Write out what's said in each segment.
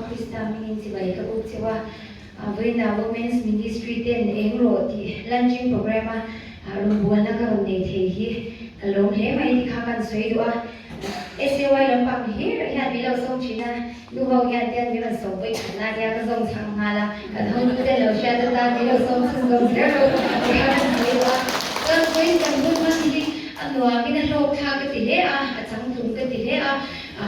Krista mingin si bai ka uk chewa Avena Women's Ministry ten engro ti lunching program rumbuan na karon nei thei kalom he mai ti khakan soi dua SAY lampak hi ya bilaw song china lu ho ya tian bilaw song bai khana ya ka song chang hala ka thong tu de lo sha ta bilaw song sung gom de ro ya soi dua kan koi kan bu man hi anwa mina lo kha ka ti he a chang thum ka ti he a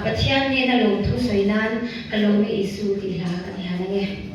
pathian ne na lo thu soi nan kalom me isu ti la ka ti hana nge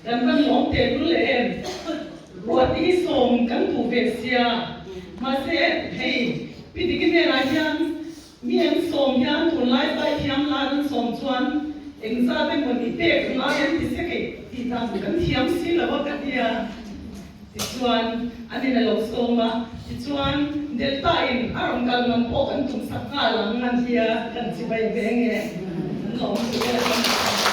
dan kan long te lu le em ruat hi som kan tu ve sia ma se hei pidikin ne ra hian mi em som hian tun lai pai thiam lan som chuan engza te mon ni pe nga em ti se ke ti ta kan thiam si la wa ka dia ti chuan ani na lo soma ti chuan delta in aram kal nam po kan tum sakha lang nan dia kan chi bai ve nge ngom